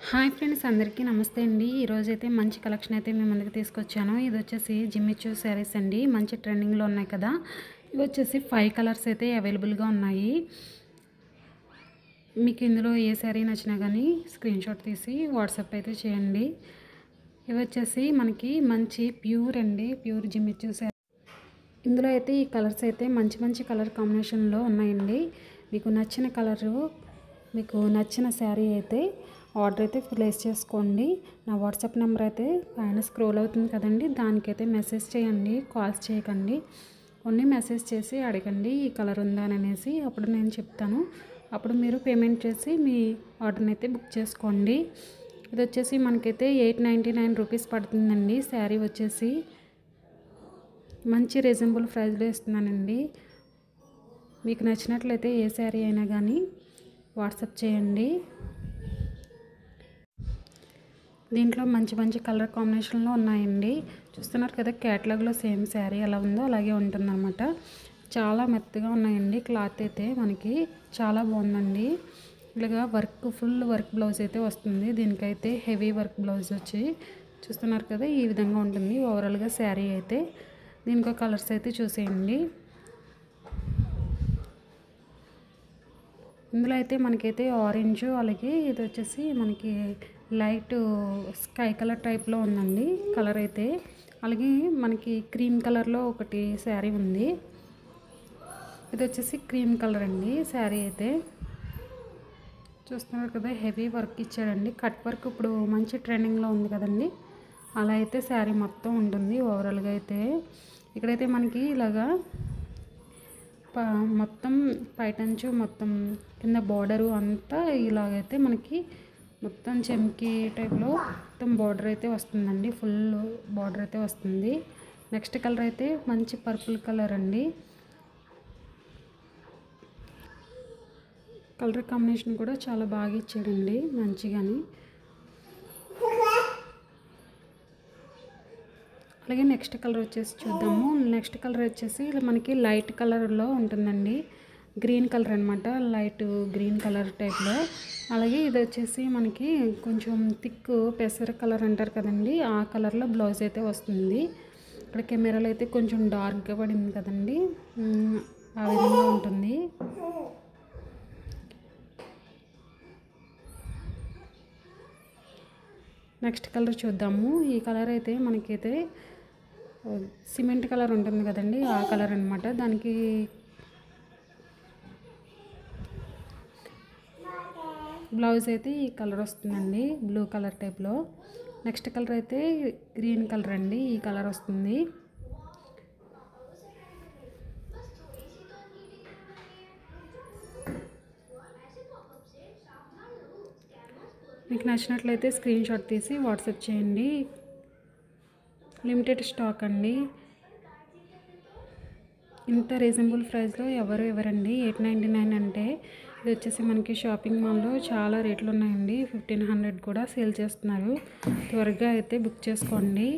Hi friends, అందరికీ నమస్తే అండి. ఈరోజైతే మంచి కలెక్షన్ అయితే మీ ముందుకు తీసుకొచ్చాను. ఇది వచ్చేసి జిమ్మిచూ శారీస్ అండి. మంచి ట్రెండింగ్లో ఉన్నాయి కదా. ఇవి వచ్చేసి 5 కలర్స్ అయితే అవైలబుల్గా ఉన్నాయి. మీకు ఇందులో ఏ శారీ నచ్చినా కానీ స్క్రీన్ షాట్ తీసి వాట్సాప్ అయితే చేయండి. ఇవి వచ్చేసి మనకి మంచి ప్యూర్ అండి, ప్యూర్ జిమ్మిచూ శారీ. ఇందులో అయితే ఈ కలర్స్ అయితే మంచి మంచి కలర్ కాంబినేషన్లో ఉన్నాయండి. మీకు నచ్చిన కలరు, మీకు నచ్చిన శారీ అయితే ఆర్డర్ అయితే ప్లేస్ చేసుకోండి. నా వాట్సాప్ నెంబర్ అయితే పైన స్క్రోల్ అవుతుంది కదండి, దానికైతే మెసేజ్ చేయండి, కాల్స్ చేయకండి. ఓన్లీ మెసేజ్ చేసి అడగండి ఈ కలర్ ఉందా అనేసి. అప్పుడు నేను చెప్తాను. అప్పుడు మీరు పేమెంట్ చేసి మీ ఆర్డర్ని అయితే బుక్ చేసుకోండి. ఇది వచ్చేసి మనకైతే 899 రూపీస్ పడుతుందండి. శారీ వచ్చేసి మంచి రీజనబుల్ ప్రైస్లో ఇస్తున్నానండి. మీకు నచ్చినట్లయితే ఏ శారీ అయినా కానీ వాట్సాప్ చేయండి. దీంట్లో మంచి మంచి కలర్ కాంబినేషన్లో ఉన్నాయండి. చూస్తున్నారు కదా, క్యాటలాగ్లో సేమ్ శారీ ఎలా ఉందో అలాగే ఉంటుందన్నమాట. చాలా మెత్తగా ఉన్నాయండి. క్లాత్ అయితే మనకి చాలా బాగుందండి. ఇలాగా వర్క్, ఫుల్ వర్క్ బ్లౌజ్ అయితే వస్తుంది. దీనికైతే హెవీ వర్క్ బ్లౌజ్ వచ్చి చూస్తున్నారు కదా, ఈ విధంగా ఉంటుంది ఓవరాల్గా శారీ అయితే. దీనికి కలర్స్ అయితే చూసేయండి. ఇందులో అయితే మనకైతే ఆరెంజ్, అలాగే ఇది వచ్చేసి మనకి లైట్ స్కై కలర్ టైప్లో ఉందండి కలర్ అయితే. అలాగే మనకి క్రీమ్ కలర్లో ఒకటి శారీ ఉంది. ఇది వచ్చేసి క్రీమ్ కలర్ అండి శారీ అయితే. చూస్తున్నారు కదా, హెవీ వర్క్ ఇచ్చాడండి. కట్ వర్క్ ఇప్పుడు మంచి ట్రెండింగ్లో ఉంది కదండి, అలా అయితే శారీ మొత్తం ఉంటుంది ఓవరాల్గా అయితే. ఇక్కడైతే మనకి ఇలాగా మొత్తం పైటంచు, మొత్తం కింద బార్డరు అంతా ఇలాగైతే మనకి మొత్తం చెమ్కి టైప్లో మొత్తం బార్డర్ అయితే వస్తుందండి. ఫుల్ బార్డర్ అయితే వస్తుంది. నెక్స్ట్ కలర్ అయితే మంచి పర్పుల్ కలర్ అండి. కలర్ కాంబినేషన్ కూడా చాలా బాగా ఇచ్చాడండి, మంచిగాని. అలాగే నెక్స్ట్ కలర్ వచ్చేసి చూద్దాము. నెక్స్ట్ కలర్ వచ్చేసి మనకి లైట్ కలర్లో ఉంటుందండి. గ్రీన్ కలర్ అనమాట, లైట్ గ్రీన్ కలర్ టైప్లో. అలాగే ఇది వచ్చేసి మనకి కొంచెం థిక్ పెసర కలర్ అంటారు కదండి, ఆ కలర్లో బ్లౌజ్ అయితే వస్తుంది. ఇక్కడ కెమెరాలో అయితే కొంచెం డార్క్గా పడింది కదండి, ఆ విధంగా ఉంటుంది. నెక్స్ట్ కలర్ చూద్దాము. ఈ కలర్ అయితే మనకైతే సిమెంట్ కలర్ ఉంటుంది కదండి, ఆ కలర్ అనమాట. దానికి బ్లౌజ్ అయితే ఈ కలర్ వస్తుందండి, బ్లూ కలర్ టైప్లో. నెక్స్ట్ కలర్ అయితే గ్రీన్ కలర్ అండి, ఈ కలర్ వస్తుంది. మీకు నచ్చినట్లయితే స్క్రీన్ షాట్ తీసి వాట్సాప్ చేయండి. లిమిటెడ్ స్టాక్ అండి. ఇంత రీజనబుల్ ప్రైస్లో ఎవరండి. 899 అంటే ఇది వచ్చేసి మనకి షాపింగ్ మాల్లో చాలా రేట్లు ఉన్నాయండి. 1500 కూడా సేల్ చేస్తున్నారు. త్వరగా అయితే బుక్ చేసుకోండి.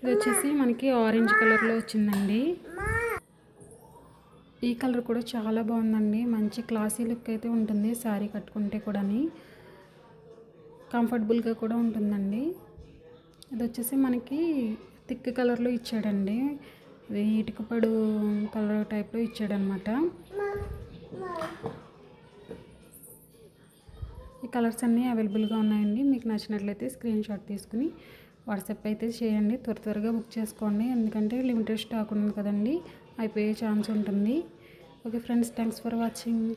ఇది వచ్చేసి మనకి ఆరెంజ్ కలర్లో వచ్చిందండి. ఈ కలర్ కూడా చాలా బాగుందండి. మంచి క్లాసీ లుక్ అయితే ఉంటుంది శారీ కట్టుకుంటే కూడా, కంఫర్టబుల్గా కూడా ఉంటుందండి. ఇది వచ్చేసి మనకి థిక్ కలర్లో ఇచ్చాడండి. ఇది ఇటుకపడు కలర్ టైప్లో ఇచ్చాడనమాట. ఈ కలర్స్ అన్నీ అవైలబుల్గా ఉన్నాయండి. మీకు నచ్చినట్లయితే స్క్రీన్ షాట్ తీసుకుని వాట్సాప్ అయితే చేయండి. త్వరగా బుక్ చేసుకోండి, ఎందుకంటే లిమిటెడ్ స్టాక్ ఉంది కదండి, అయిపోయే ఛాన్స్ ఉంటుంది. Okay friends, thanks for watching.